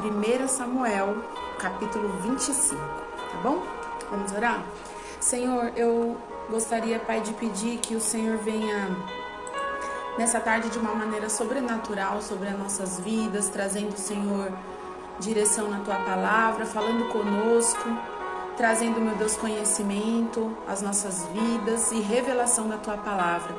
1 Samuel, capítulo 25, tá bom? Vamos orar? Senhor, eu gostaria, Pai, de pedir que o Senhor venha nessa tarde de uma maneira sobrenatural sobre as nossas vidas, trazendo, Senhor, direção na Tua palavra, falando conosco, trazendo, meu Deus, conhecimento às nossas vidas e revelação da Tua palavra.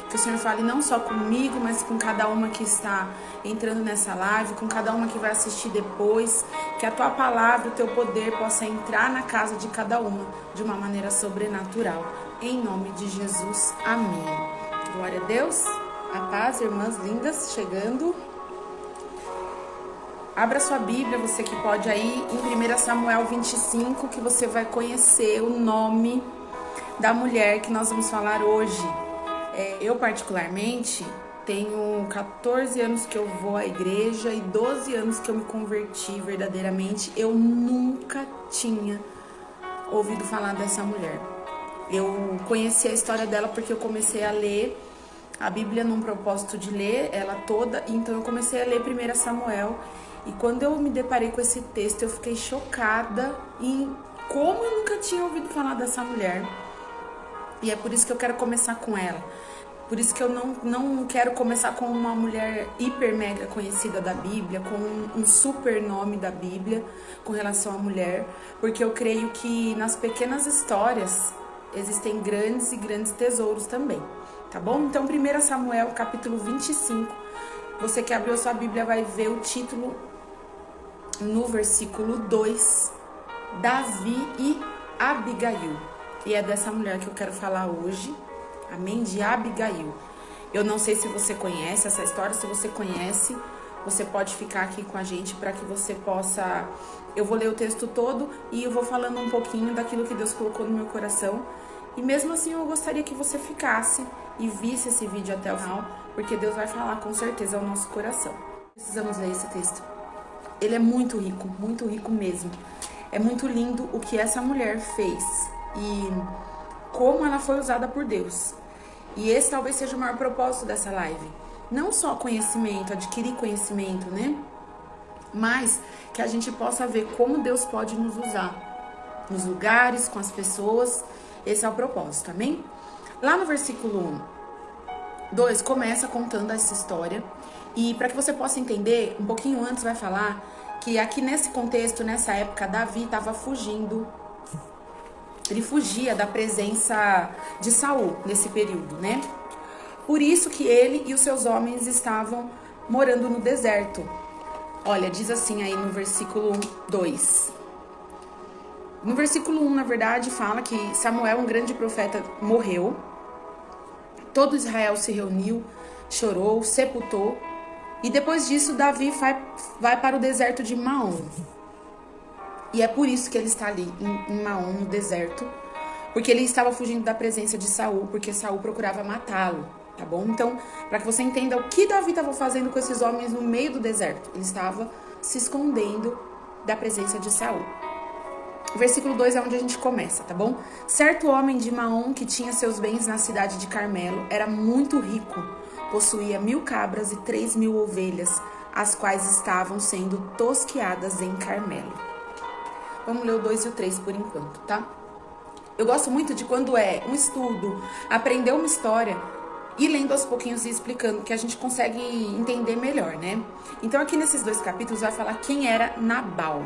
Que o Senhor fale não só comigo, mas com cada uma que está entrando nessa live, com cada uma que vai assistir depois, que a Tua palavra, o Teu poder possa entrar na casa de cada uma de uma maneira sobrenatural. Em nome de Jesus, amém. Glória a Deus, a paz, irmãs lindas, chegando. Abra sua Bíblia, você que pode aí, em 1 Samuel 25, que você vai conhecer o nome da mulher que nós vamos falar hoje. Eu, particularmente, tenho 14 anos que eu vou à igreja e 12 anos que eu me converti verdadeiramente. Eu nunca tinha ouvido falar dessa mulher. Eu conheci a história dela porque eu comecei a ler a Bíblia num propósito de ler ela toda. Então eu comecei a ler 1 Samuel. E quando eu me deparei com esse texto, eu fiquei chocada em como eu nunca tinha ouvido falar dessa mulher. E é por isso que eu quero começar com ela. Por isso que eu não quero começar com uma mulher hiper mega conhecida da Bíblia, com um super nome da Bíblia com relação à mulher. Porque eu creio que nas pequenas histórias existem grandes e grandes tesouros também. Tá bom? Então, 1 Samuel, capítulo 25. Você que abriu sua Bíblia vai ver o título no versículo 2. Davi e Abigail. E é dessa mulher que eu quero falar hoje. Amém? De Abigail. Eu não sei se você conhece essa história. Se você conhece, você pode ficar aqui com a gente para que você possa... Eu vou ler o texto todo e eu vou falando um pouquinho daquilo que Deus colocou no meu coração. E mesmo assim eu gostaria que você ficasse e visse esse vídeo até o final, porque Deus vai falar com certeza ao nosso coração. Precisamos ler esse texto. Ele é muito rico mesmo. É muito lindo o que essa mulher fez e como ela foi usada por Deus. E esse talvez seja o maior propósito dessa live. Não só conhecimento, adquirir conhecimento, né? Mas que a gente possa ver como Deus pode nos usar nos lugares, com as pessoas. Esse é o propósito, amém? Lá no versículo 2 começa contando essa história. E para que você possa entender, um pouquinho antes vai falar que aqui nesse contexto, nessa época, Davi estava fugindo. Ele fugia da presença de Saul nesse período, né? Por isso que ele e os seus homens estavam morando no deserto. Olha, diz assim aí no versículo 2. No versículo 1, na verdade, fala que Samuel, um grande profeta, morreu. Todo Israel se reuniu, chorou, sepultou. E depois disso, Davi vai para o deserto de Maom. E é por isso que ele está ali, em Maom, no deserto. Porque ele estava fugindo da presença de Saul, porque Saul procurava matá-lo, tá bom? Então, para que você entenda o que Davi estava fazendo com esses homens no meio do deserto. Ele estava se escondendo da presença de Saul. O versículo 2 é onde a gente começa, tá bom? Certo homem de Maom, que tinha seus bens na cidade de Carmelo, era muito rico. Possuía 1000 cabras e 3000 ovelhas, as quais estavam sendo tosqueadas em Carmelo. Vamos ler o 2 e o 3 por enquanto, tá? Eu gosto muito de quando é um estudo, aprender uma história e lendo aos pouquinhos e explicando, que a gente consegue entender melhor, né? Então aqui nesses 2 capítulos vai falar quem era Nabal.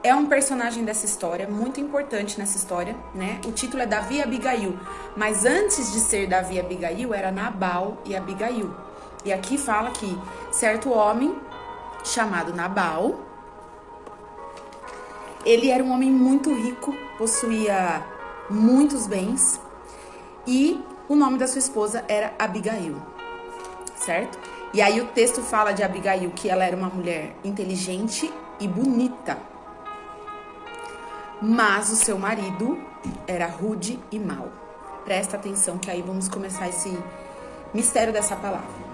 É um personagem dessa história, muito importante nessa história, né? O título é Davi e Abigail, mas antes de ser Davi e Abigail, era Nabal e Abigail. E aqui fala que certo homem chamado Nabal, ele era um homem muito rico, possuía muitos bens e o nome da sua esposa era Abigail, certo? E aí o texto fala de Abigail que ela era uma mulher inteligente e bonita. Mas o seu marido era rude e mau. Presta atenção que aí vamos começar esse mistério dessa palavra.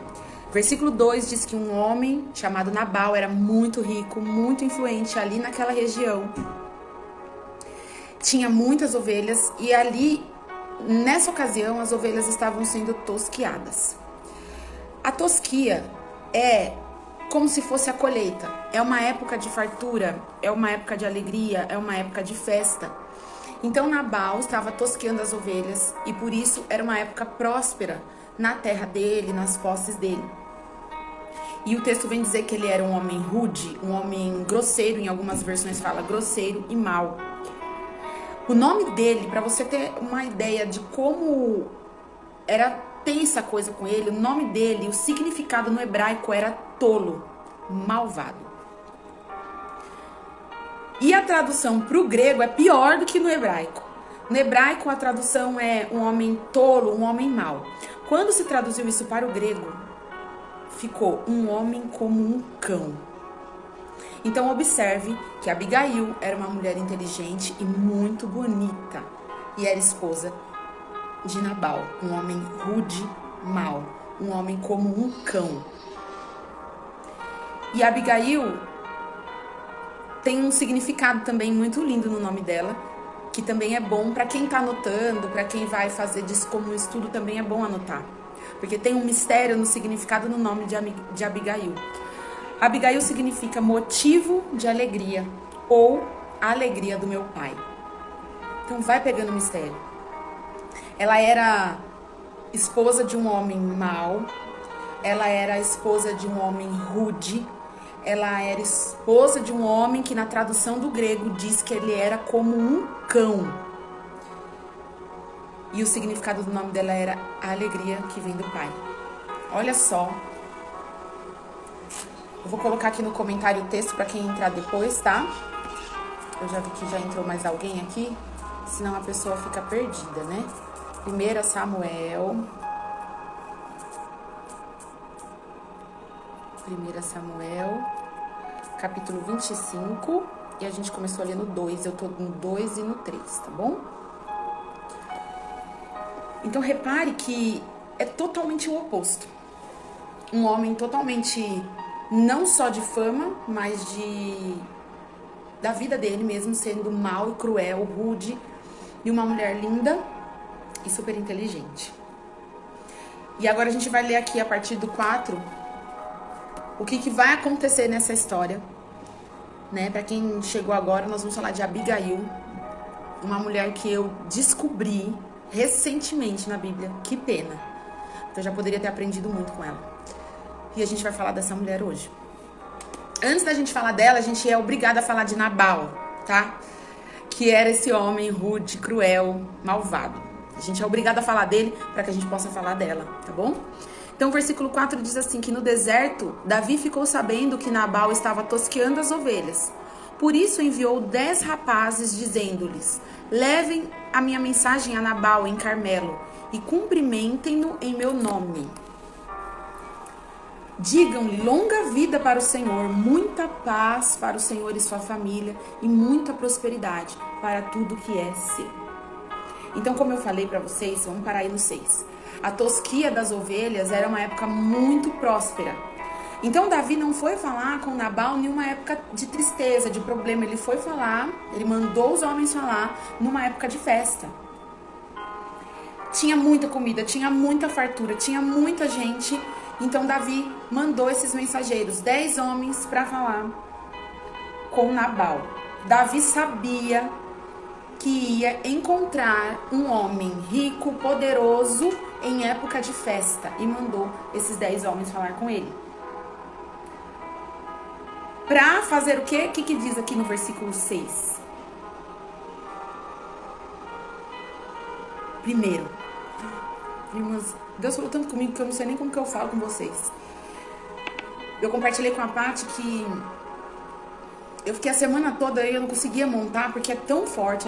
Versículo 2 diz que um homem chamado Nabal era muito rico, muito influente ali naquela região. Tinha muitas ovelhas e ali, nessa ocasião, as ovelhas estavam sendo tosquiadas. A tosquia é como se fosse a colheita. É uma época de fartura, é uma época de alegria, é uma época de festa. Então Nabal estava tosqueando as ovelhas e por isso era uma época próspera na terra dele, nas posses dele. E o texto vem dizer que ele era um homem rude, um homem grosseiro, em algumas versões fala grosseiro e mau. O nome dele, para você ter uma ideia de como era tensa a coisa com ele, o nome dele, o significado no hebraico era tolo, malvado. E a tradução para o grego é pior do que no hebraico. No hebraico a tradução é um homem tolo, um homem mau. Quando se traduziu isso para o grego, ficou um homem como um cão. Então observe que Abigail era uma mulher inteligente e muito bonita. E era esposa de Nabal, um homem rude, mau. Um homem como um cão. E Abigail tem um significado também muito lindo no nome dela, que também é bom para quem está anotando, para quem vai fazer disso como um estudo, também é bom anotar. Porque tem um mistério no significado no nome de Abigail. Abigail significa motivo de alegria ou alegria do meu pai. Então vai pegando o mistério. Ela era esposa de um homem mau, ela era esposa de um homem rude, ela era esposa de um homem que na tradução do grego diz que ele era como um cão. E o significado do nome dela era a alegria que vem do pai. Olha só. Eu vou colocar aqui no comentário o texto para quem entrar depois, tá? Eu já vi que já entrou mais alguém aqui, senão a pessoa fica perdida, né? 1 Samuel. 1 Samuel, capítulo 25. E a gente começou ali no 2. Eu tô no 2 e no 3, tá bom? Então repare que é totalmente o oposto. Um homem totalmente, não só de fama, mas da vida dele mesmo, sendo mau e cruel, rude, e uma mulher linda e super inteligente. E agora a gente vai ler aqui a partir do 4 o que vai acontecer nessa história, né? Para quem chegou agora, nós vamos falar de Abigail, uma mulher que eu descobri recentemente na Bíblia. Que pena. Então eu já poderia ter aprendido muito com ela. E a gente vai falar dessa mulher hoje. Antes da gente falar dela, a gente é obrigada a falar de Nabal, tá? Que era esse homem rude, cruel, malvado. A gente é obrigada a falar dele para que a gente possa falar dela, tá bom? Então o versículo 4 diz assim, que no deserto, Davi ficou sabendo que Nabal estava tosqueando as ovelhas. Por isso enviou 10 rapazes, dizendo-lhes, levem a minha mensagem a Nabal em Carmelo e cumprimentem-no em meu nome. Digam-lhe longa vida para o Senhor, muita paz para o Senhor e sua família e muita prosperidade para tudo que é seu. Então, como eu falei para vocês, vamos parar aí no 6. A tosquia das ovelhas era uma época muito próspera. Então, Davi não foi falar com Nabal em uma época de tristeza, de problema. Ele foi falar, ele mandou os homens falar numa época de festa. Tinha muita comida, tinha muita fartura, tinha muita gente. Então, Davi mandou esses mensageiros, 10 homens, para falar com Nabal. Davi sabia que ia encontrar um homem rico, poderoso, em época de festa. E mandou esses 10 homens falar com ele. Pra fazer o quê? O que diz aqui no versículo 6? Primeiro, irmãs, Deus falou tanto comigo que eu não sei nem como que eu falo com vocês. Eu compartilhei com a Paty que eu fiquei a semana toda e eu não conseguia montar, porque é tão forte,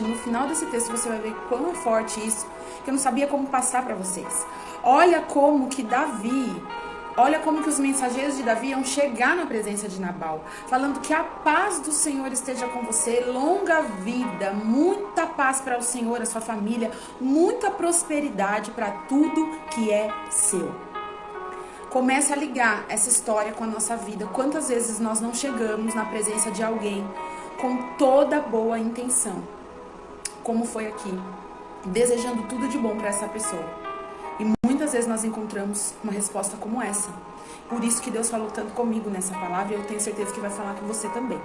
no final desse texto você vai ver quão é forte isso, que eu não sabia como passar para vocês. Olha como que os mensageiros de Davi iam chegar na presença de Nabal, falando que a paz do Senhor esteja com você, longa vida, muita paz para o Senhor, a sua família, muita prosperidade para tudo que é seu. Comece a ligar essa história com a nossa vida. Quantas vezes nós não chegamos na presença de alguém com toda boa intenção, como foi aqui, desejando tudo de bom para essa pessoa. E muitas vezes nós encontramos uma resposta como essa. Por isso que Deus falou tanto comigo nessa palavra, e eu tenho certeza que vai falar com você também.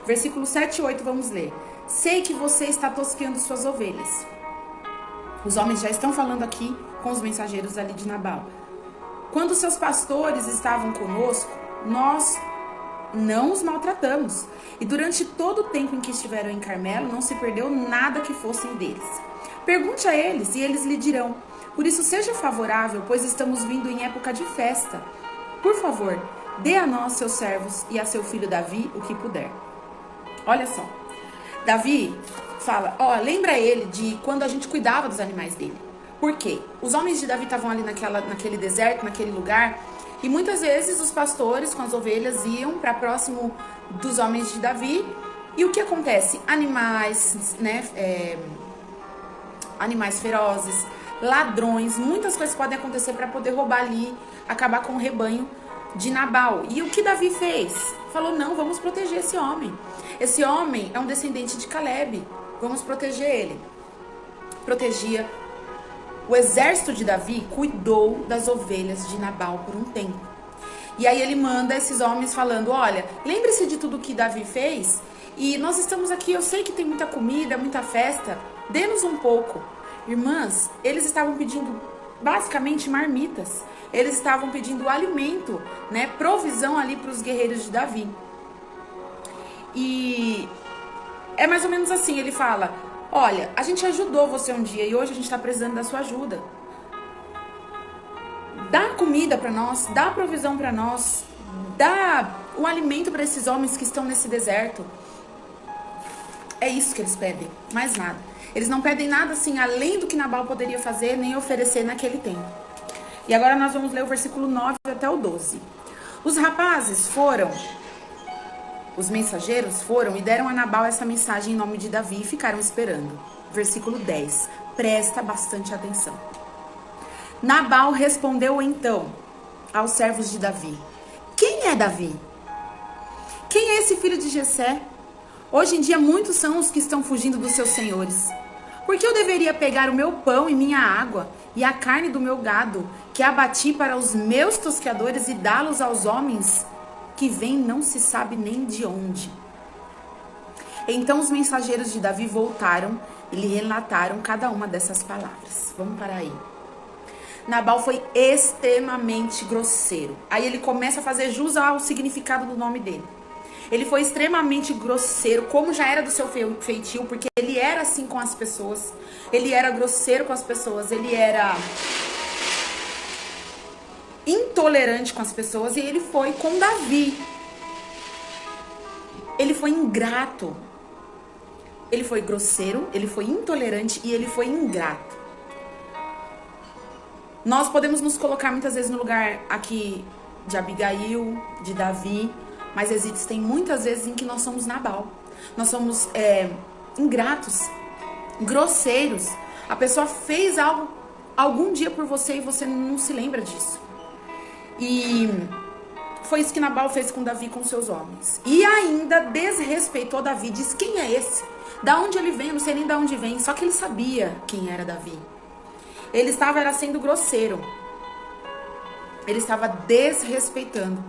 Versículo 7 e 8, vamos ler. Sei que você está tosqueando suas ovelhas. Os homens já estão falando aqui com os mensageiros ali de Nabal. Quando seus pastores estavam conosco, nós não os maltratamos. E durante todo o tempo em que estiveram em Carmelo, não se perdeu nada que fossem deles. Pergunte a eles e eles lhe dirão. Por isso seja favorável, pois estamos vindo em época de festa. Por favor, dê a nós, seus servos, e a seu filho Davi o que puder. Olha só. Davi fala, lembra ele de quando a gente cuidava dos animais dele. Por quê? Os homens de Davi estavam ali naquele deserto, naquele lugar, e muitas vezes os pastores com as ovelhas iam para próximo dos homens de Davi. E o que acontece? Animais, animais ferozes, ladrões, muitas coisas podem acontecer para poder roubar ali, acabar com o rebanho de Nabal. E o que Davi fez? Falou, não, vamos proteger esse homem. Esse homem é um descendente de Caleb, vamos proteger ele. Protegia. O exército de Davi cuidou das ovelhas de Nabal por um tempo. E aí ele manda esses homens falando, olha, lembre-se de tudo que Davi fez, e nós estamos aqui, eu sei que tem muita comida, muita festa, dê-nos um pouco. Irmãs, eles estavam pedindo basicamente marmitas, eles estavam pedindo alimento, provisão ali para os guerreiros de Davi. E é mais ou menos assim, ele fala, olha, a gente ajudou você um dia e hoje a gente está precisando da sua ajuda. Dá comida para nós, dá provisão para nós, dá o alimento para esses homens que estão nesse deserto. É isso que eles pedem, mais nada. Eles não pedem nada assim, além do que Nabal poderia fazer, nem oferecer naquele tempo. E agora nós vamos ler o versículo 9 até o 12. Os rapazes foram, os mensageiros foram e deram a Nabal essa mensagem em nome de Davi e ficaram esperando. Versículo 10. Presta bastante atenção. Nabal respondeu então aos servos de Davi. Quem é Davi? Quem é esse filho de Jessé? Hoje em dia muitos são os que estão fugindo dos seus senhores. Por que eu deveria pegar o meu pão e minha água e a carne do meu gado, que abati para os meus tosqueadores, e dá-los aos homens que vêm não se sabe nem de onde? Então os mensageiros de Davi voltaram e lhe relataram cada uma dessas palavras. Vamos parar aí. Nabal foi extremamente grosseiro. Aí ele começa a fazer jus ao significado do nome dele. Ele foi extremamente grosseiro, como já era do seu feitio, porque ele era assim com as pessoas. Ele era grosseiro com as pessoas, ele era intolerante com as pessoas, e ele foi com Davi. Ele foi ingrato. Ele foi grosseiro, ele foi intolerante e ele foi ingrato. Nós podemos nos colocar muitas vezes no lugar aqui de Abigail, de Davi, mas existem muitas vezes em que nós somos Nabal. Nós somos ingratos, grosseiros. A pessoa fez algo algum dia por você e você não se lembra disso. E foi isso que Nabal fez com Davi, com seus homens. E ainda desrespeitou Davi, diz, quem é esse? Da onde ele vem? Eu não sei nem de onde vem. Só que ele sabia quem era Davi. Ele estava sendo grosseiro. Ele estava desrespeitando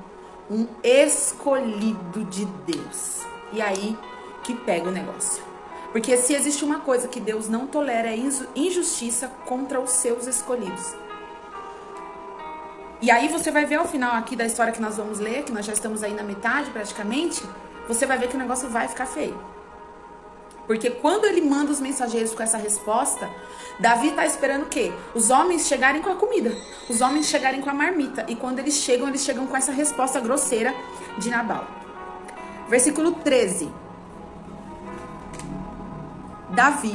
um escolhido de Deus. E aí que pega o negócio. Porque se existe uma coisa que Deus não tolera, é injustiça contra os seus escolhidos. E aí você vai ver ao final aqui da história que nós vamos ler, que nós já estamos aí na metade praticamente, você vai ver que o negócio vai ficar feio. Porque quando ele manda os mensageiros com essa resposta, Davi tá esperando o quê? Os homens chegarem com a comida, os homens chegarem com a marmita. E quando eles chegam com essa resposta grosseira de Nabal. Versículo 13. Davi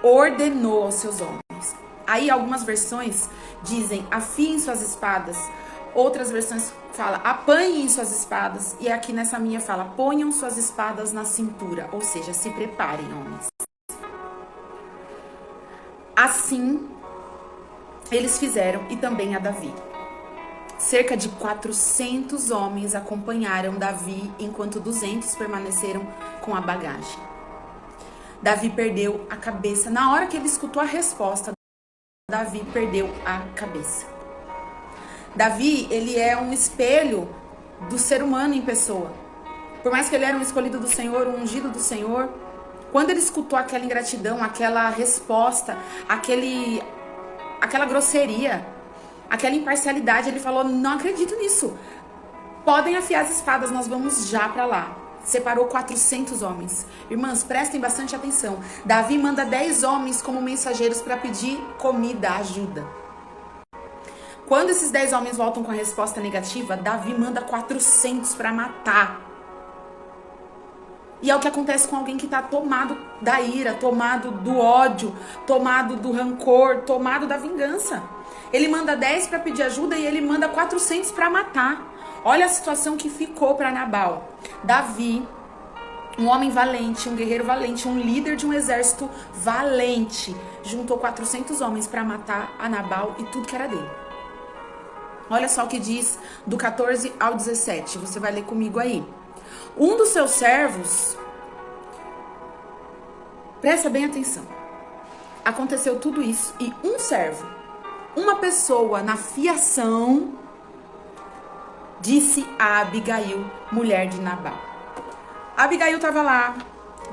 ordenou aos seus homens. Aí algumas versões dizem, afiem suas espadas. Outras versões falam, apanhem suas espadas. E aqui nessa minha fala, ponham suas espadas na cintura. Ou seja, se preparem, homens. Assim, eles fizeram, e também a Davi. Cerca de 400 homens acompanharam Davi, enquanto 200 permaneceram com a bagagem. Davi perdeu a cabeça. Na hora que ele escutou a resposta, Davi perdeu a cabeça. Davi, ele é um espelho do ser humano em pessoa. Por mais que ele era um escolhido do Senhor, um ungido do Senhor, quando ele escutou aquela ingratidão, aquela resposta, aquela grosseria, aquela imparcialidade, ele falou: não acredito nisso. Podem afiar as espadas, nós vamos já para lá. Separou 400 homens. Irmãs, prestem bastante atenção. Davi manda 10 homens como mensageiros para pedir comida, ajuda. Quando esses 10 homens voltam com a resposta negativa, Davi manda 400 para matar. E é o que acontece com alguém que está tomado da ira, tomado do ódio, tomado do rancor, tomado da vingança. Ele manda 10 para pedir ajuda e ele manda 400 para matar. Olha a situação que ficou para Nabal. Davi, um homem valente, um guerreiro valente, um líder de um exército valente, juntou 400 homens para matar a Nabal e tudo que era dele. Olha só o que diz do 14 ao 17. Você vai ler comigo aí. Um dos seus servos, presta bem atenção, aconteceu tudo isso e um servo, uma pessoa na fiação, disse a Abigail, mulher de Nabal. Abigail estava lá,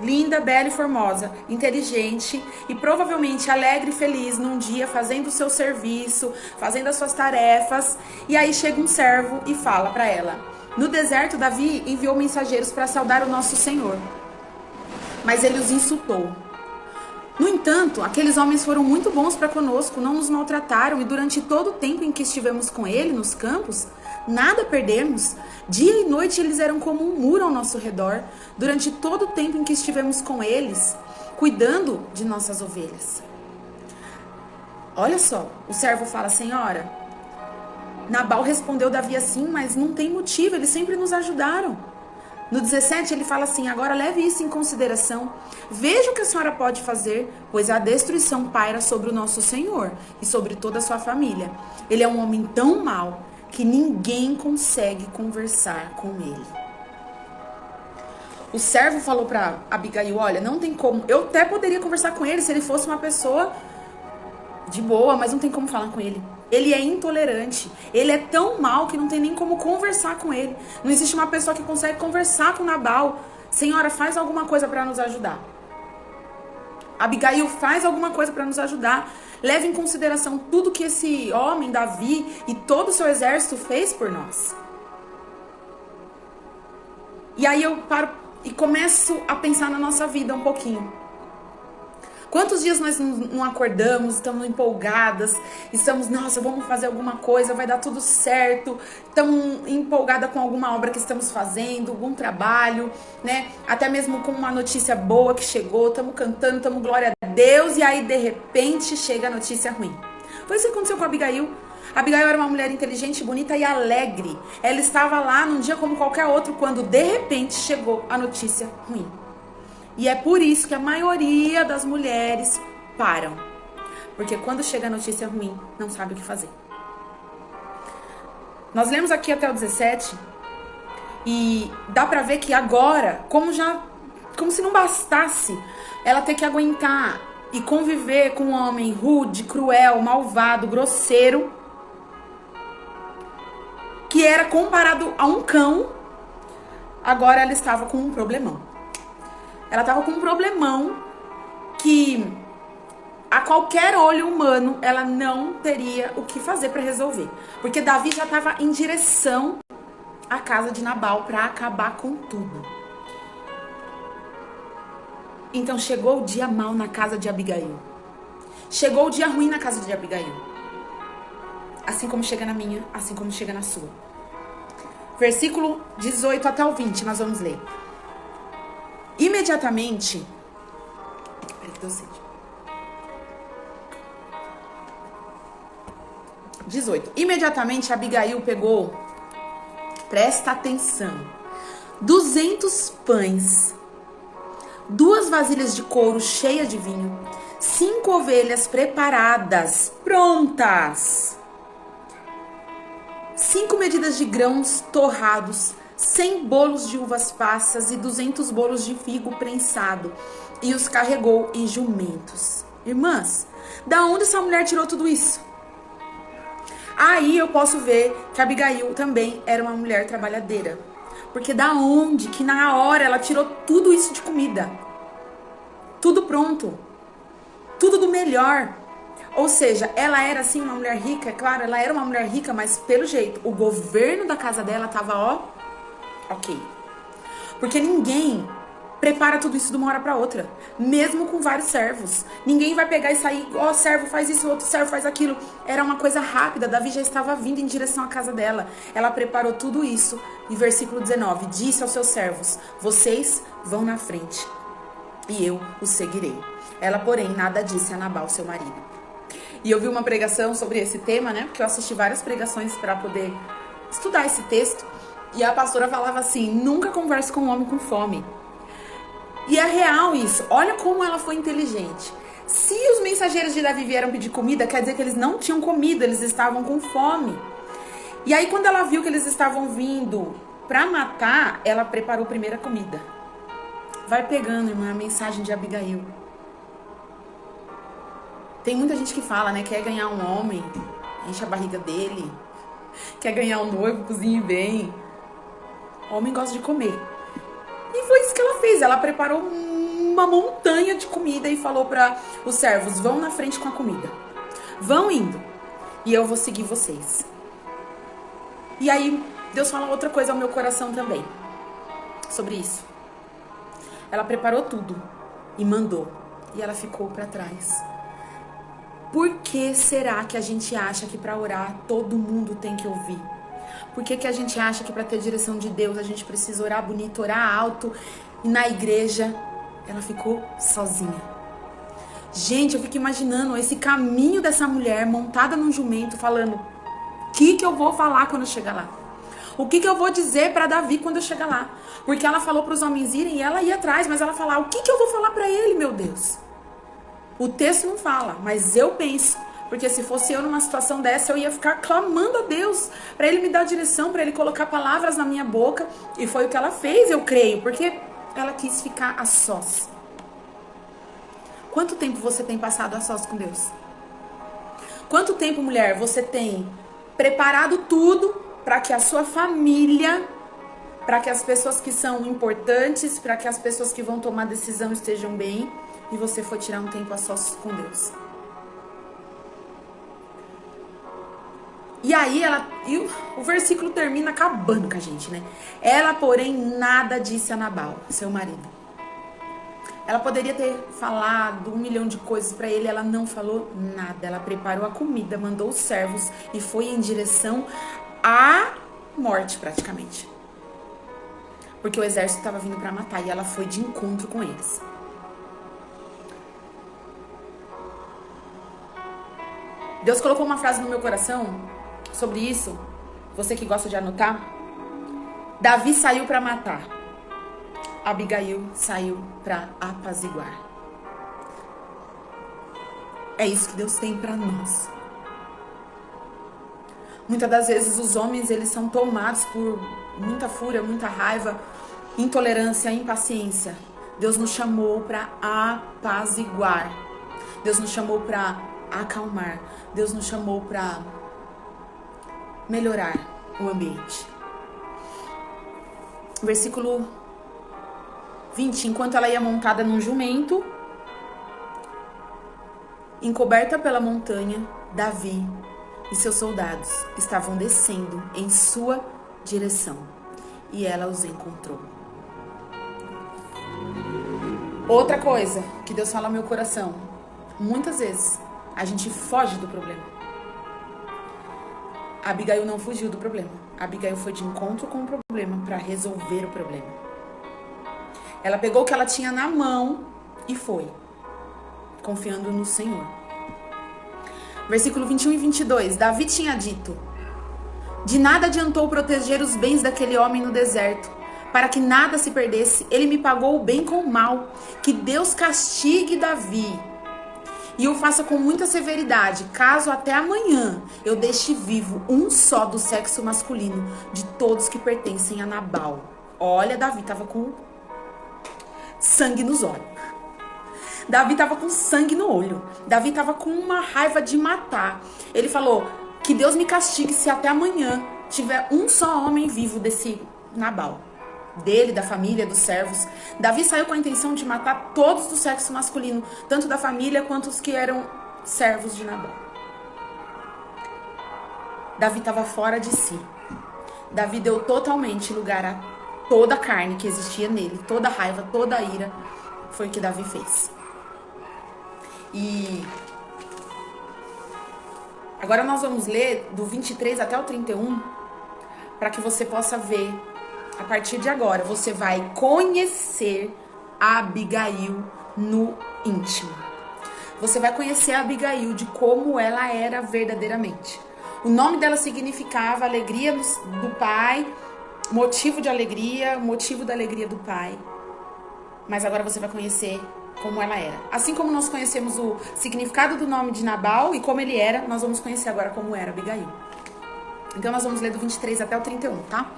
linda, bela e formosa, inteligente e provavelmente alegre e feliz num dia, fazendo o seu serviço, fazendo as suas tarefas. E aí chega um servo e fala para ela: no deserto, Davi enviou mensageiros para saudar o nosso Senhor, mas ele os insultou. No entanto, aqueles homens foram muito bons para conosco, não nos maltrataram, e durante todo o tempo em que estivemos com ele nos campos, nada perdemos. Dia e noite eles eram como um muro ao nosso redor, durante todo o tempo em que estivemos com eles, cuidando de nossas ovelhas. Olha só, o servo fala: senhora, Nabal respondeu Davi assim, mas não tem motivo, eles sempre nos ajudaram. No 17 ele fala assim: agora leve isso em consideração, veja o que a senhora pode fazer, pois a destruição paira sobre o nosso Senhor e sobre toda a sua família. Ele é um homem tão mau que ninguém consegue conversar com ele. O servo falou para Abigail: olha, não tem como, eu até poderia conversar com ele se ele fosse uma pessoa de boa, mas não tem como falar com ele. Ele é intolerante, ele é tão mau que não tem nem como conversar com ele. Não existe uma pessoa que consegue conversar com Nabal. Senhora, faz alguma coisa para nos ajudar. Abigail, faz alguma coisa para nos ajudar. Leve em consideração tudo que esse homem, Davi, e todo o seu exército fez por nós. E aí eu paro e começo a pensar na nossa vida um pouquinho. Quantos dias nós não acordamos, estamos empolgadas, estamos, nossa, vamos fazer alguma coisa, vai dar tudo certo, estamos empolgadas com alguma obra que estamos fazendo, algum trabalho, né? Até mesmo com uma notícia boa que chegou, estamos cantando, estamos glória a Deus, e aí de repente chega a notícia ruim. Foi isso que aconteceu com a Abigail. A Abigail era uma mulher inteligente, bonita e alegre. Ela estava lá num dia como qualquer outro, quando de repente chegou a notícia ruim. E é por isso que a maioria das mulheres param. Porque quando chega a notícia ruim, não sabe o que fazer. Nós lemos aqui até o 17. E dá pra ver que agora, como se não bastasse ela ter que aguentar e conviver com um homem rude, cruel, malvado, grosseiro, que era comparado a um cão, agora ela estava com um problemão. Ela estava com um problemão que a qualquer olho humano ela não teria o que fazer para resolver. Porque Davi já estava em direção à casa de Nabal para acabar com tudo. Então chegou o dia mau na casa de Abigail. Chegou o dia ruim na casa de Abigail. Assim como chega na minha, assim como chega na sua. Versículo 18 até o 20, nós vamos ler. Imediatamente, 18. Imediatamente Abigail pegou, presta atenção, 200 pães, 2 vasilhas de couro cheias de vinho, 5 ovelhas preparadas, prontas, 5 medidas de grãos torrados, 100 bolos de uvas passas e 200 bolos de figo prensado, e os carregou em jumentos. Irmãs, da onde essa mulher tirou tudo isso? Aí eu posso ver que a Abigail também era uma mulher trabalhadeira. Porque da onde que na hora ela tirou tudo isso de comida? Tudo pronto. Tudo do melhor. Ou seja, ela era assim uma mulher rica, é claro, ela era uma mulher rica, mas pelo jeito, o governo da casa dela tava, ó, ok. Porque ninguém prepara tudo isso de uma hora pra outra, mesmo com vários servos. Ninguém vai pegar e sair, ó, servo faz isso, outro servo faz aquilo. Era uma coisa rápida, Davi já estava vindo em direção à casa dela. Ela preparou tudo isso. E versículo 19, disse aos seus servos, vocês vão na frente e eu os seguirei. Ela, porém, nada disse a Nabal, seu marido. E eu vi uma pregação sobre esse tema, né? Porque eu assisti várias pregações para poder estudar esse texto. E a pastora falava assim, nunca converse com um homem com fome. E é real isso. Olha como ela foi inteligente. Se os mensageiros de Davi vieram pedir comida, quer dizer que eles não tinham comida, eles estavam com fome. E aí quando ela viu que eles estavam vindo para matar, ela preparou primeiro a comida. Vai pegando, irmã, a mensagem de Abigail. Tem muita gente que fala, né? Quer ganhar um homem, enche a barriga dele. Quer ganhar um noivo, cozinhe bem. Homem gosta de comer. E foi isso que ela fez. Ela preparou uma montanha de comida e falou para os servos, vão na frente com a comida. Vão indo. E eu vou seguir vocês. E aí, Deus fala outra coisa ao meu coração também. Sobre isso. Ela preparou tudo e mandou. E ela ficou para trás. Por que será que a gente acha que para orar todo mundo tem que ouvir? Por que a gente acha que para ter direção de Deus a gente precisa orar bonito, orar alto? E na igreja ela ficou sozinha. Gente, eu fico imaginando esse caminho dessa mulher montada num jumento falando: o que eu vou falar quando eu chegar lá? O que eu vou dizer para Davi quando eu chegar lá? Porque ela falou para os homens irem e ela ia atrás, mas ela falou: o que eu vou falar para ele, meu Deus? O texto não fala, mas eu penso, porque se fosse eu numa situação dessa, eu ia ficar clamando a Deus para ele me dar direção, para ele colocar palavras na minha boca. E foi o que ela fez, eu creio, porque ela quis ficar a sós. Quanto tempo você tem passado a sós com Deus? Quanto tempo, mulher, você tem preparado tudo para que a sua família, para que as pessoas que são importantes, para que as pessoas que vão tomar decisão estejam bem, e você foi tirar um tempo a sós com Deus? E aí o versículo termina acabando com a gente, né? Ela, porém, nada disse a Nabal, seu marido. Ela poderia ter falado 1 milhão de coisas para ele, ela não falou nada. Ela preparou a comida, mandou os servos e foi em direção à morte, praticamente. Porque o exército estava vindo para matar e ela foi de encontro com eles. Deus colocou uma frase no meu coração sobre isso. Você que gosta de anotar. Davi saiu para matar. Abigail saiu para apaziguar. É isso que Deus tem para nós. Muitas das vezes os homens, eles são tomados por muita fúria, muita raiva, intolerância, impaciência. Deus nos chamou para apaziguar. Deus nos chamou para acalmar. Deus nos chamou para melhorar o ambiente. Versículo 20. Enquanto ela ia montada num jumento, encoberta pela montanha, Davi e seus soldados estavam descendo em sua direção. E ela os encontrou. Outra coisa que Deus fala ao meu coração. Muitas vezes a gente foge do problema. Abigail não fugiu do problema. Abigail foi de encontro com o problema para resolver o problema. Ela pegou o que ela tinha na mão e foi, confiando no Senhor. Versículo 21 e 22. Davi tinha dito: de nada adiantou proteger os bens daquele homem no deserto, para que nada se perdesse. Ele me pagou o bem com o mal. Que Deus castigue Davi e o faça com muita severidade, caso até amanhã eu deixe vivo um só do sexo masculino de todos que pertencem a Nabal. Olha, Davi estava com sangue nos olhos. Davi estava com sangue no olho. Davi estava com uma raiva de matar. Ele falou: Que Deus me castigue se até amanhã tiver um só homem vivo desse Nabal. Dele, da família, dos servos. Davi saiu com a intenção de matar todos do sexo masculino, tanto da família quanto os que eram servos de Nabal. Davi estava fora de si. Davi deu totalmente lugar a toda a carne que existia nele, toda a raiva, toda a ira. Foi o que Davi fez. E agora nós vamos ler do 23 até o 31, para que você possa ver. A partir de agora, você vai conhecer a Abigail no íntimo. Você vai conhecer a Abigail de como ela era verdadeiramente. O nome dela significava alegria do pai, motivo de alegria, motivo da alegria do pai. Mas agora você vai conhecer como ela era. Assim como nós conhecemos o significado do nome de Nabal e como ele era, nós vamos conhecer agora como era Abigail. Então nós vamos ler do 23 até o 31, tá?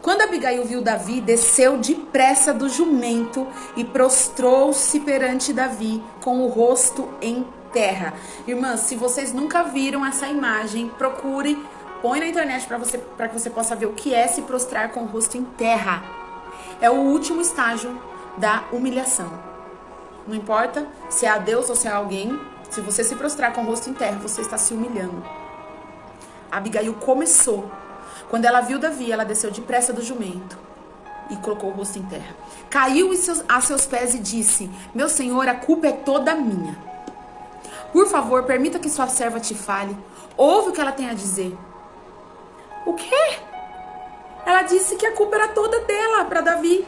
Quando Abigail viu Davi, desceu depressa do jumento e prostrou-se perante Davi com o rosto em terra. Irmãs, se vocês nunca viram essa imagem, procure, põe na internet para que você possa ver o que é se prostrar com o rosto em terra. É o último estágio da humilhação. Não importa se é a Deus ou se é alguém, se você se prostrar com o rosto em terra, você está se humilhando. Abigail começou. Quando ela viu Davi, ela desceu depressa do jumento e colocou o rosto em terra. Caiu a seus pés e disse: meu senhor, a culpa é toda minha. Por favor, permita que sua serva te fale. Ouve o que ela tem a dizer. O quê? Ela disse que a culpa era toda dela para Davi.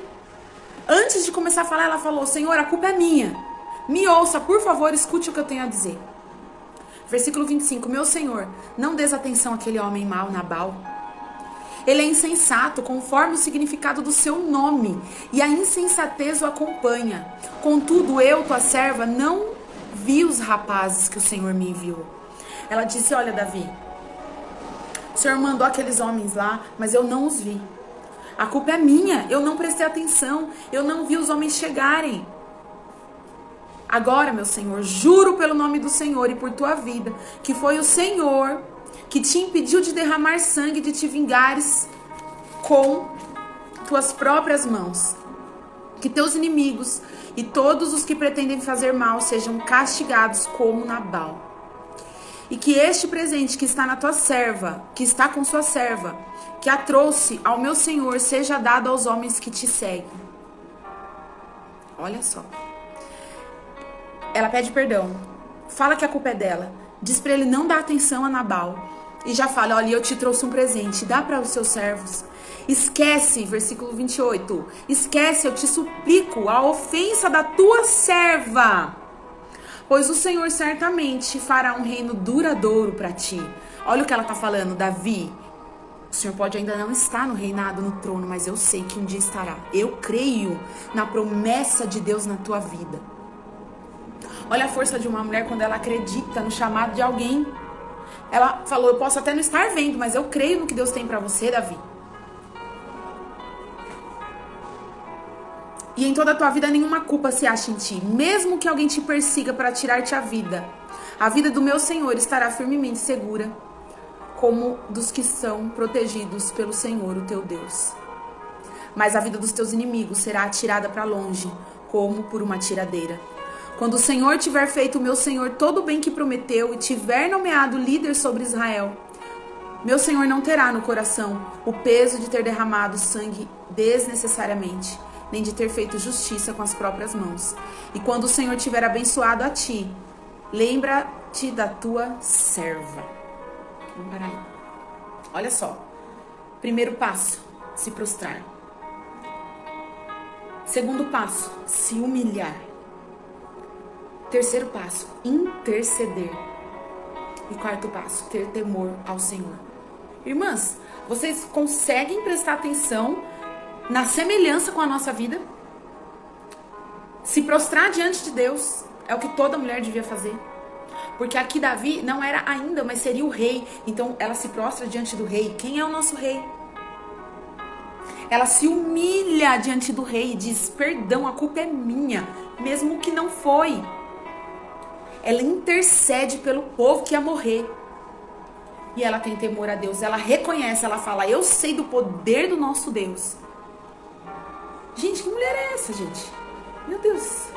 Antes de começar a falar, ela falou: Senhor, a culpa é minha. Me ouça, por favor, escute o que eu tenho a dizer. Versículo 25. Meu senhor, não des atenção àquele homem mau, Nabal. Ele é insensato, conforme o significado do seu nome, e a insensatez o acompanha. Contudo, eu, tua serva, não vi os rapazes que o Senhor me enviou. Ela disse: olha, Davi, o Senhor mandou aqueles homens lá, mas eu não os vi. A culpa é minha, eu não prestei atenção, eu não vi os homens chegarem. Agora, meu Senhor, juro pelo nome do Senhor e por tua vida, que foi o Senhor que te impediu de derramar sangue, de te vingares com tuas próprias mãos. Que teus inimigos e todos os que pretendem fazer mal sejam castigados como Nabal. E que este presente que está na tua serva, que está com sua serva, que a trouxe ao meu Senhor, seja dado aos homens que te seguem. Olha só. Ela pede perdão. Fala que a culpa é dela. Diz para ele não dar atenção a Nabal. E já fala: olha, eu te trouxe um presente. Dá para os seus servos. Esquece, versículo 28. Esquece, eu te suplico, a ofensa da tua serva. Pois o Senhor certamente fará um reino duradouro para ti. Olha o que ela está falando, Davi. O Senhor pode ainda não estar no reinado, no trono, mas eu sei que um dia estará. Eu creio na promessa de Deus na tua vida. Olha a força de uma mulher quando ela acredita no chamado de alguém. Ela falou: eu posso até não estar vendo, mas eu creio no que Deus tem para você, Davi. E em toda a tua vida nenhuma culpa se acha em ti. Mesmo que alguém te persiga para tirar-te a vida do meu Senhor estará firmemente segura, como dos que são protegidos pelo Senhor, o teu Deus. Mas a vida dos teus inimigos será atirada para longe, como por uma tiradeira. Quando o Senhor tiver feito o meu Senhor todo o bem que prometeu e tiver nomeado líder sobre Israel, meu Senhor não terá no coração o peso de ter derramado sangue desnecessariamente, nem de ter feito justiça com as próprias mãos. E quando o Senhor tiver abençoado a ti, lembra-te da tua serva. Vamos parar aí. Olha só. Primeiro passo, se prostrar. Segundo passo, se humilhar. Terceiro passo, interceder. E quarto passo, ter temor ao Senhor. Irmãs, vocês conseguem prestar atenção na semelhança com a nossa vida? Se prostrar diante de Deus é o que toda mulher devia fazer. Porque aqui Davi não era ainda, mas seria o rei. Então ela se prostra diante do rei. Quem é o nosso rei? Ela se humilha diante do rei e diz: perdão, a culpa é minha, mesmo que não foi. Ela intercede pelo povo que ia morrer. e ela tem temor a Deus. Ela reconhece, ela fala, eu sei do poder do nosso Deus. Gente, que mulher é essa, gente? Meu Deus.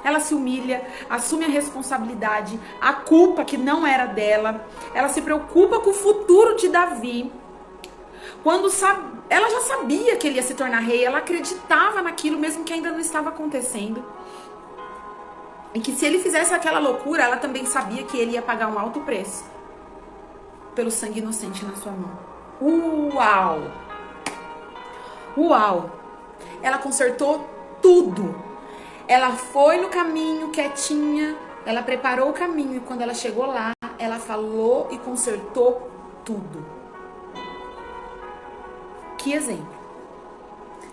Ela se humilha, assume a responsabilidade, a culpa que não era dela. Ela se preocupa com o futuro de Davi. Ela já sabia que ele ia se tornar rei, ela acreditava naquilo mesmo que ainda não estava acontecendo. E que se ele fizesse aquela loucura, ela também sabia que ele ia pagar um alto preço pelo sangue inocente na sua mão. Uau! Uau! Ela consertou tudo. Ela foi no caminho quietinha, ela preparou o caminho e quando ela chegou lá, ela falou e consertou tudo. Que exemplo,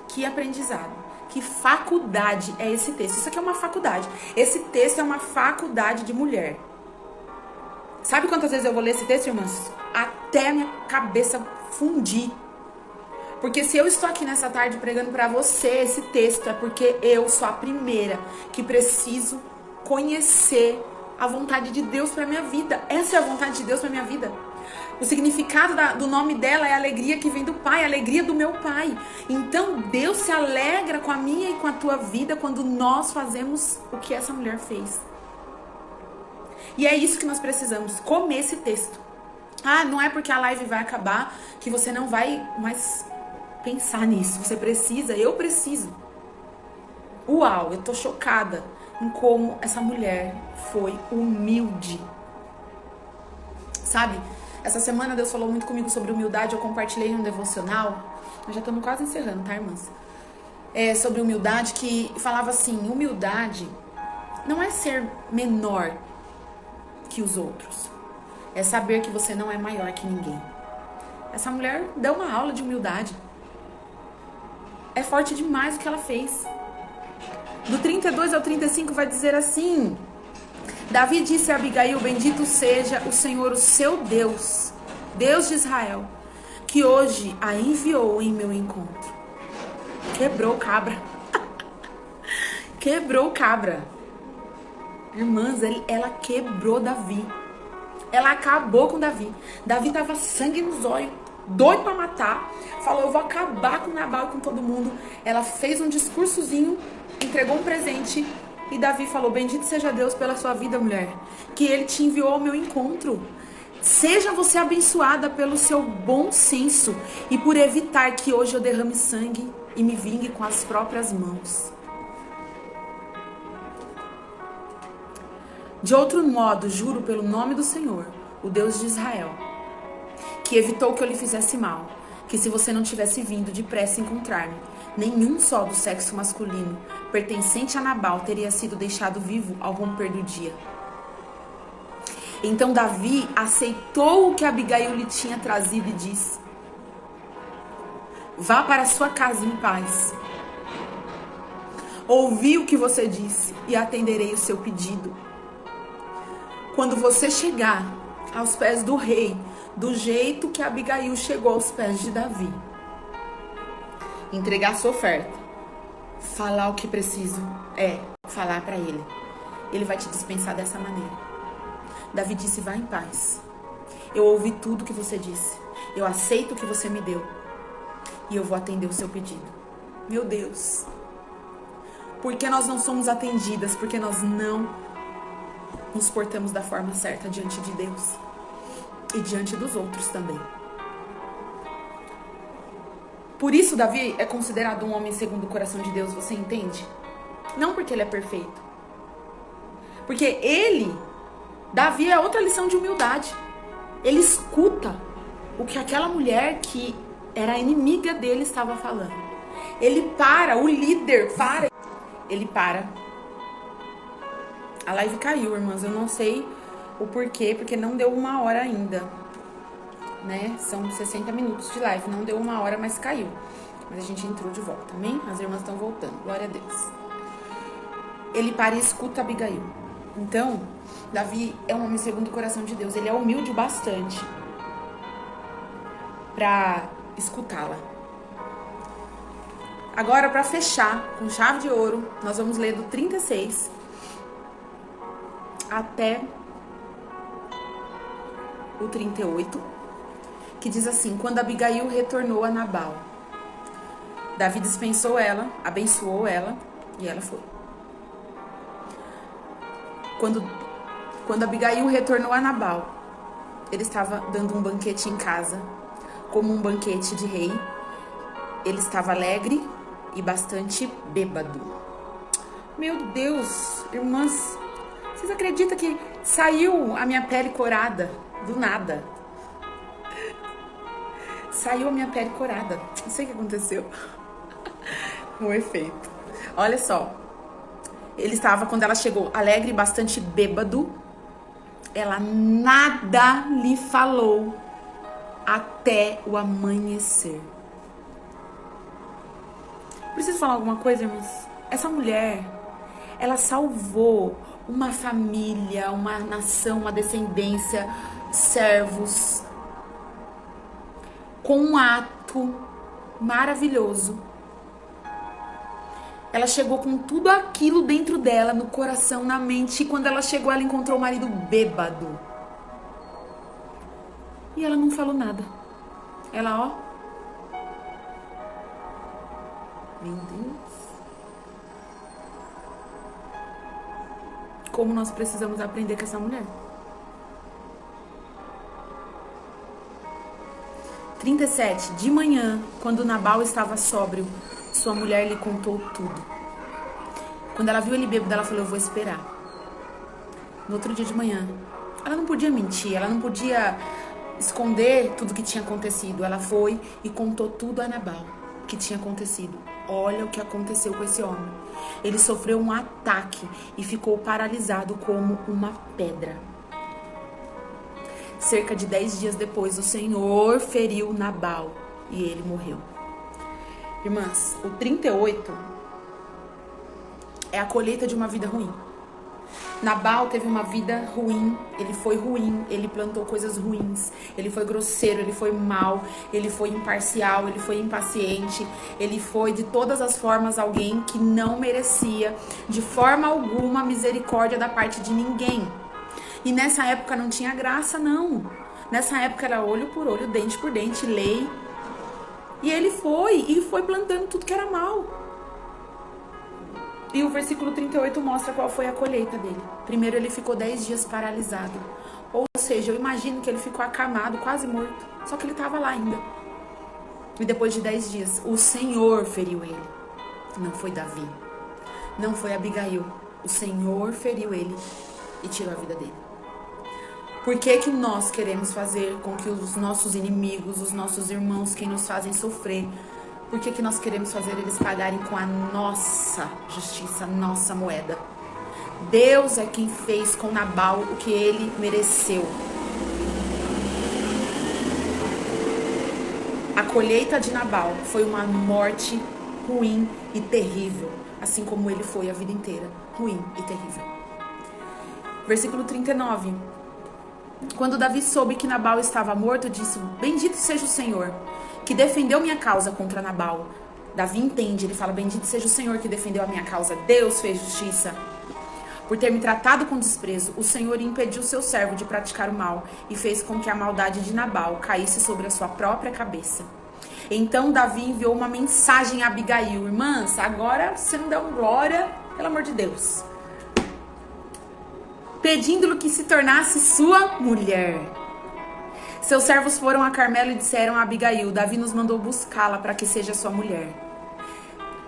que aprendizado, que faculdade é esse texto. Isso aqui é uma faculdade. Esse texto é uma faculdade de mulher. Sabe quantas vezes eu vou ler esse texto, irmãs? Até a minha cabeça fundir. Porque se eu estou aqui nessa tarde pregando para você esse texto, é porque eu sou a primeira que preciso conhecer a vontade de Deus para minha vida. Essa é a vontade de Deus para minha vida. O significado do nome dela é a alegria que vem do Pai, a alegria do meu Pai. Então Deus se alegra com a minha e com a tua vida quando nós fazemos o que essa mulher fez. E é isso que nós precisamos, comer esse texto. Ah, não é porque a live vai acabar que você não vai mais pensar nisso. Você precisa, eu preciso. Uau, eu tô chocada em como essa mulher foi humilde. Sabe? Essa semana Deus falou muito comigo sobre humildade. Eu compartilhei um devocional. Nós já estamos quase encerrando, tá, irmãs? Sobre humildade, que falava assim, humildade não é ser menor que os outros. É saber que você não é maior que ninguém. Essa mulher deu uma aula de humildade. É forte demais o que ela fez. Do 32 ao 35 vai dizer assim: Davi disse a Abigail, bendito seja o Senhor, o seu Deus, Deus de Israel, que hoje a enviou em meu encontro. Quebrou cabra. Quebrou cabra. Irmãs, ela quebrou Davi. Ela acabou com Davi. Davi tava sangue nos olhos, doido pra matar. Falou, eu vou acabar com Nabal e com todo mundo. Ela fez um discursozinho, entregou um presente. E Davi falou, bendito seja Deus pela sua vida, mulher, que ele te enviou ao meu encontro. Seja você abençoada pelo seu bom senso e por evitar que hoje eu derrame sangue e me vingue com as próprias mãos. De outro modo, juro pelo nome do Senhor, o Deus de Israel, que evitou que eu lhe fizesse mal, que se você não tivesse vindo depressa encontrar-me, nenhum só do sexo masculino pertencente a Nabal teria sido deixado vivo ao romper do dia. Então Davi aceitou o que Abigail lhe tinha trazido e disse, vá para sua casa em paz. Ouvi o que você disse e atenderei o seu pedido. Quando você chegar aos pés do rei, do jeito que Abigail chegou aos pés de Davi, entregar sua oferta, falar o que preciso falar para ele. Ele vai te dispensar dessa maneira. Davi disse, vá em paz. Eu ouvi tudo que você disse. Eu aceito o que você me deu. E eu vou atender o seu pedido. Meu Deus. Por que nós não somos atendidas? Porque nós não nos portamos da forma certa diante de Deus. E diante dos outros também. Por isso Davi é considerado um homem segundo o coração de Deus, você entende? Não porque ele é perfeito. Porque Davi é outra lição de humildade. Ele escuta o que aquela mulher que era inimiga dele estava falando. Ele para, o líder para. Ele para. A live caiu, irmãs, eu não sei o porquê, porque não deu 1 hora ainda. Né? São 60 minutos de live, não deu 1 hora, mas caiu. Mas a gente entrou de volta, amém? As irmãs estão voltando, glória a Deus. Ele para e escuta Abigail. Então, Davi é um homem segundo o coração de Deus. Ele é humilde bastante para escutá-la. Agora, para fechar com chave de ouro, nós vamos ler do 36 até o 38, que diz assim: quando Abigail retornou a Nabal, Davi dispensou ela, abençoou ela e ela foi. Quando Abigail retornou a Nabal, ele estava dando um banquete em casa, como um banquete de rei. Ele estava alegre e bastante bêbado. Meu Deus, irmãs, vocês acreditam que saiu a minha pele corada do nada? Saiu a minha pele corada. Não sei o que aconteceu. Um efeito. Olha só. Ele estava, quando ela chegou, alegre e bastante bêbado. Ela nada lhe falou até o amanhecer. Preciso falar alguma coisa, irmãos? Essa mulher, ela salvou uma família, uma nação, uma descendência, servos, com um ato maravilhoso. Ela chegou com tudo aquilo dentro dela, no coração, na mente. E quando ela chegou, ela encontrou o marido bêbado. E ela não falou nada. Ela, ó. Meu Deus. Como nós precisamos aprender com essa mulher. 37. De manhã, quando Nabal estava sóbrio, sua mulher lhe contou tudo. Quando ela viu ele bêbado, ela falou: eu vou esperar. No outro dia de manhã, ela não podia mentir, ela não podia esconder tudo que tinha acontecido. Ela foi e contou tudo a Nabal que tinha acontecido. Olha o que aconteceu com esse homem. Ele sofreu um ataque e ficou paralisado como uma pedra. Cerca de 10 dias depois, o Senhor feriu Nabal e ele morreu. Irmãs, o 38 é a colheita de uma vida ruim. Nabal teve uma vida ruim, ele foi ruim, ele plantou coisas ruins, ele foi grosseiro, ele foi mau, ele foi imparcial, ele foi impaciente, ele foi de todas as formas alguém que não merecia de forma alguma a misericórdia da parte de ninguém. E nessa época não tinha graça, não. Nessa época era olho por olho, dente por dente, lei. E ele foi plantando tudo que era mal. E o versículo 38 mostra qual foi a colheita dele. Primeiro ele ficou 10 dias paralisado. Ou seja, eu imagino que ele ficou acamado, quase morto. Só que ele estava lá ainda. E depois de 10 dias, o Senhor feriu ele. Não foi Davi. Não foi Abigail. O Senhor feriu ele e tirou a vida dele. Por que nós queremos fazer com que os nossos inimigos, os nossos irmãos, quem nos fazem sofrer, por que nós queremos fazer eles pagarem com a nossa justiça, a nossa moeda? Deus é quem fez com Nabal o que ele mereceu. A colheita de Nabal foi uma morte ruim e terrível, assim como ele foi a vida inteira, ruim e terrível. Versículo 39. Quando Davi soube que Nabal estava morto, disse: bendito seja o Senhor, que defendeu minha causa contra Nabal. Davi entende, ele fala: bendito seja o Senhor que defendeu a minha causa. Deus fez justiça. Por ter me tratado com desprezo, o Senhor impediu seu servo de praticar o mal e fez com que a maldade de Nabal caísse sobre a sua própria cabeça. Então Davi enviou uma mensagem a Abigail: irmãs, agora você não deu glória, pelo amor de Deus, pedindo-lhe que se tornasse sua mulher. Seus servos foram a Carmelo e disseram a Abigail: Davi nos mandou buscá-la para que seja sua mulher.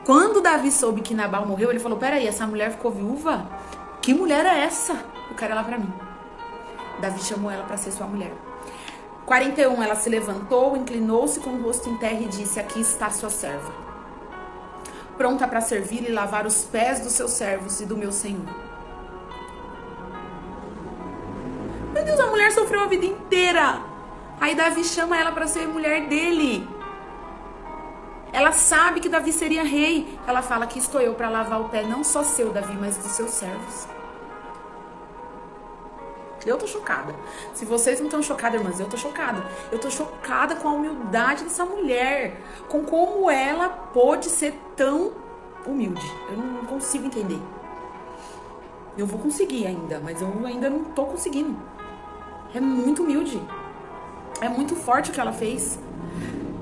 Quando Davi soube que Nabal morreu, ele falou: peraí, essa mulher ficou viúva? Que mulher é essa? Eu quero ela para mim. Davi chamou ela para ser sua mulher. 41, ela se levantou, inclinou-se com o rosto em terra e disse: aqui está sua serva, pronta para servir e lavar os pés dos seus servos e do meu senhor. Meu Deus, a mulher sofreu a vida inteira. Aí Davi chama ela para ser mulher dele. Ela sabe que Davi seria rei. Ela fala: aqui estou eu para lavar o pé, não só seu, Davi, mas dos seus servos. Eu tô chocada. Se vocês não estão chocadas, irmãs, eu tô chocada. Eu tô chocada com a humildade dessa mulher, com como ela pôde ser tão humilde. Eu não consigo entender. Eu vou conseguir ainda, mas eu ainda não tô conseguindo. É muito humilde. É muito forte o que ela fez.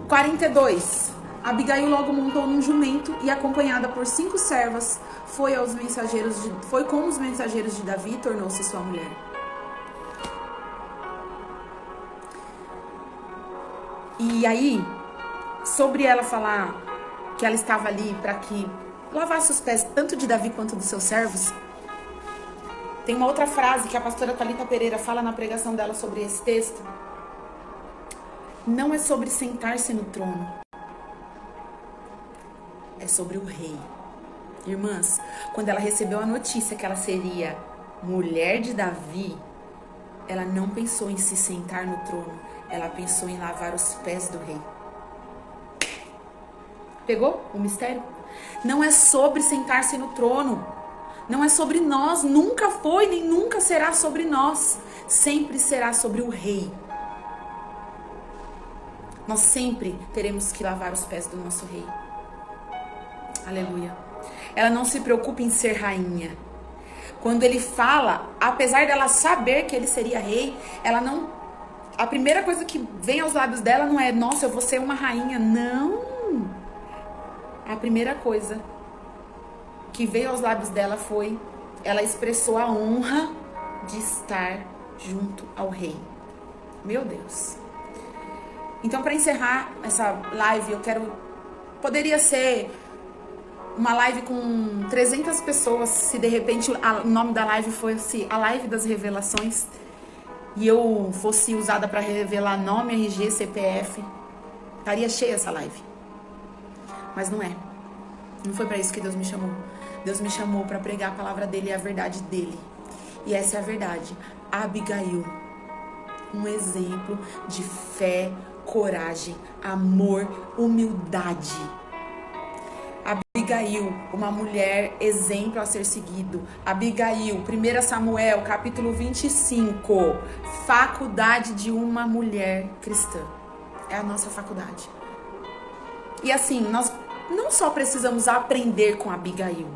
42. Abigail logo montou num jumento e, acompanhada por 5 servas, foi com os mensageiros de Davi e tornou-se sua mulher. E aí, sobre ela falar que ela estava ali para que lavasse os pés tanto de Davi quanto dos seus servos, tem uma outra frase que a pastora Thalita Pereira fala na pregação dela sobre esse texto. Não é sobre sentar-se no trono, é sobre o rei. Irmãs, quando ela recebeu a notícia que ela seria mulher de Davi, ela não pensou em se sentar no trono, ela pensou em lavar os pés do rei. Pegou o mistério? Não é sobre sentar-se no trono, não é sobre nós, nunca foi nem nunca será sobre nós, sempre será sobre o rei. Nós sempre teremos que lavar os pés do nosso rei. Aleluia. Ela não se preocupa em ser rainha. Quando ele fala, apesar dela saber que ele seria rei, ela não... A primeira coisa que vem aos lábios dela não é, nossa, eu vou ser uma rainha. Não. A primeira coisa que veio aos lábios dela foi, ela expressou a honra de estar junto ao rei. Meu Deus. Então, para encerrar essa live, poderia ser uma live com 300 pessoas, se de repente o nome da live fosse a live das revelações, e eu fosse usada para revelar nome, RG, CPF, estaria cheia essa live. Mas não é. Não foi para isso que Deus me chamou. Deus me chamou para pregar a palavra dele e a verdade dele. E essa é a verdade. Abigail, um exemplo de fé, coragem, amor, humildade. Abigail, uma mulher exemplo a ser seguido. Abigail, 1 Samuel, capítulo 25, faculdade de uma mulher cristã. É a nossa faculdade. E assim, nós não só precisamos aprender com Abigail,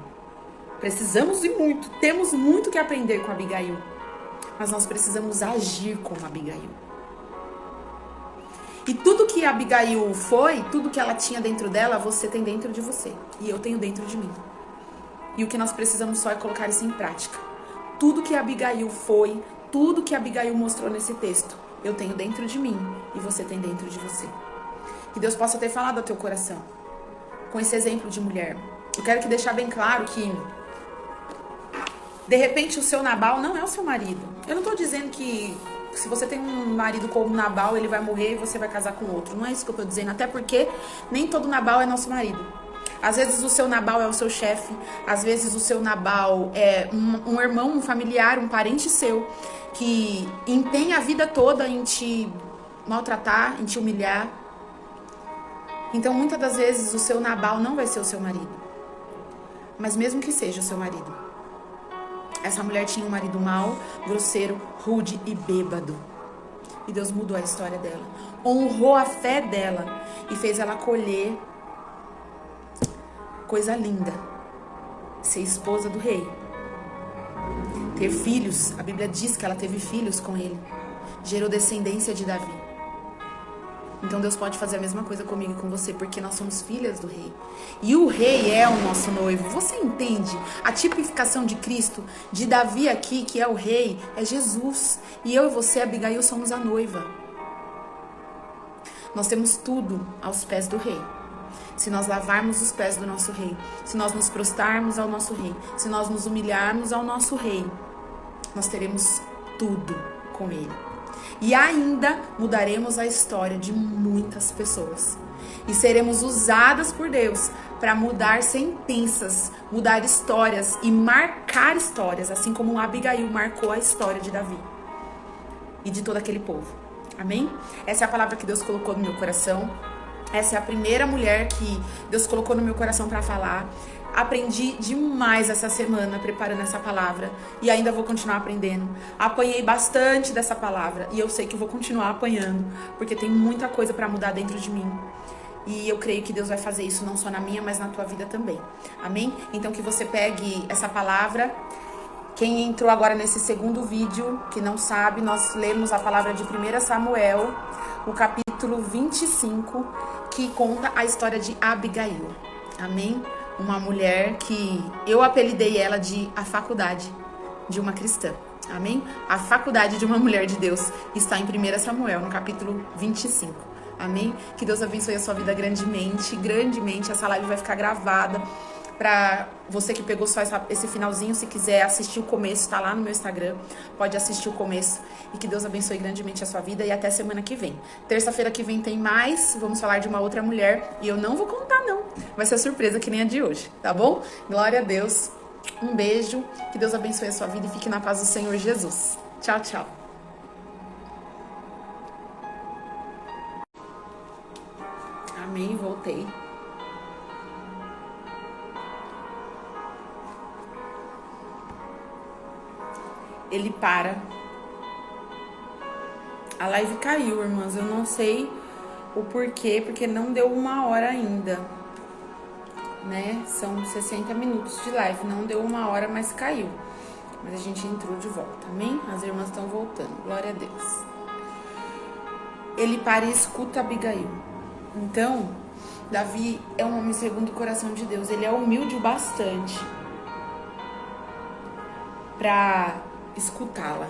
precisamos e muito, temos muito que aprender com Abigail, mas nós precisamos agir como Abigail. E tudo que Abigail foi, tudo que ela tinha dentro dela, você tem dentro de você. E eu tenho dentro de mim. E o que nós precisamos só é colocar isso em prática. Tudo que Abigail foi, tudo que Abigail mostrou nesse texto, eu tenho dentro de mim e você tem dentro de você. Que Deus possa ter falado ao teu coração com esse exemplo de mulher. Eu quero deixar bem claro que, de repente, o seu Nabal não é o seu marido. Eu não estou dizendo que se você tem um marido como Nabal, ele vai morrer e você vai casar com outro. Não é isso que eu tô dizendo. Até porque nem todo Nabal é nosso marido. Às vezes o seu Nabal é o seu chefe. Às vezes o seu Nabal é um irmão, um familiar, um parente seu, que empenha a vida toda em te maltratar, em te humilhar. Então, muitas das vezes, o seu Nabal não vai ser o seu marido. Mas mesmo que seja o seu marido, essa mulher tinha um marido mau, grosseiro, rude e bêbado. E Deus mudou a história dela. Honrou a fé dela e fez ela colher coisa linda. Ser esposa do rei. Ter filhos. A Bíblia diz que ela teve filhos com ele. Gerou descendência de Davi. Então Deus pode fazer a mesma coisa comigo e com você, porque nós somos filhas do rei. E o rei é o nosso noivo. Você entende? A tipificação de Cristo, de Davi aqui, que é o rei, é Jesus. E eu e você, Abigail, somos a noiva. Nós temos tudo aos pés do rei. Se nós lavarmos os pés do nosso rei, se nós nos prostrarmos ao nosso rei, se nós nos humilharmos ao nosso rei, nós teremos tudo com ele. E ainda mudaremos a história de muitas pessoas. E seremos usadas por Deus para mudar sentenças, mudar histórias e marcar histórias, assim como Abigail marcou a história de Davi e de todo aquele povo. Amém? Essa é a palavra que Deus colocou no meu coração. Essa é a primeira mulher que Deus colocou no meu coração para falar. Aprendi demais essa semana preparando essa palavra e ainda vou continuar aprendendo. Apanhei bastante dessa palavra e eu sei que vou continuar apanhando, porque tem muita coisa para mudar dentro de mim. E eu creio que Deus vai fazer isso não só na minha, mas na tua vida também. Amém? Então que você pegue essa palavra. Quem entrou agora nesse segundo vídeo, que não sabe, nós lemos a palavra de 1 Samuel, o capítulo 25, que conta a história de Abigail. Amém? Uma mulher que eu apelidei ela de a faculdade de uma cristã. Amém? A faculdade de uma mulher de Deus está em 1 Samuel, no capítulo 25. Amém? Que Deus abençoe a sua vida grandemente, grandemente. Essa live vai ficar gravada para você que pegou só esse finalzinho. Se quiser assistir o começo, tá lá no meu Instagram. Pode assistir o começo. E que Deus abençoe grandemente a sua vida. E até semana que vem. Terça-feira que vem tem mais. Vamos falar de uma outra mulher. E eu não vou contar, não. Vai ser surpresa que nem a de hoje, tá bom? Glória a Deus. Um beijo, que Deus abençoe a sua vida e fique na paz do Senhor Jesus. Tchau, tchau. Amém, voltei. Ele para. A live caiu, irmãs. Eu não sei o porquê, porque não deu 1 hora ainda. Né? São 60 minutos de live, não deu 1 hora, mas caiu. Mas a gente entrou de volta, amém? As irmãs estão voltando, glória a Deus. Ele para e escuta Abigail. Então, Davi é um homem segundo o coração de Deus. Ele é humilde o bastante para escutá-la.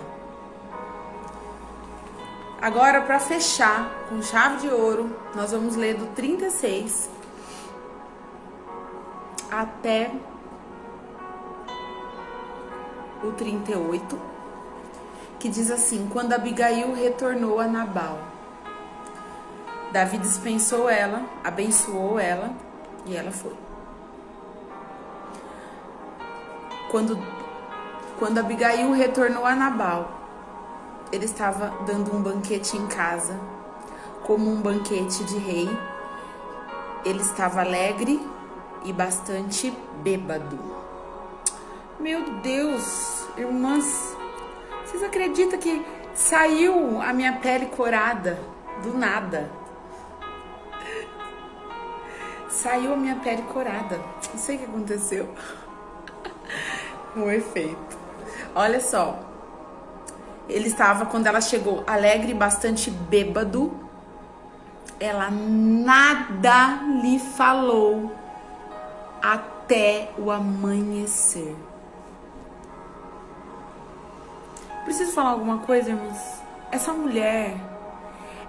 Agora, para fechar com chave de ouro, nós vamos ler do 36 até o 38, que diz assim: quando Abigail retornou a Nabal, Davi dispensou ela, abençoou ela e ela foi. Quando Abigail retornou a Nabal, ele estava dando um banquete em casa, como um banquete de rei. Ele estava alegre e bastante bêbado. Meu Deus, irmãs, vocês acreditam que saiu a minha pele corada do nada? Saiu a minha pele corada. Não sei o que aconteceu. Um efeito. Olha só. Ele estava, quando ela chegou, alegre e bastante bêbado. Ela nada lhe falou até o amanhecer. Preciso falar alguma coisa, irmãos? Essa mulher,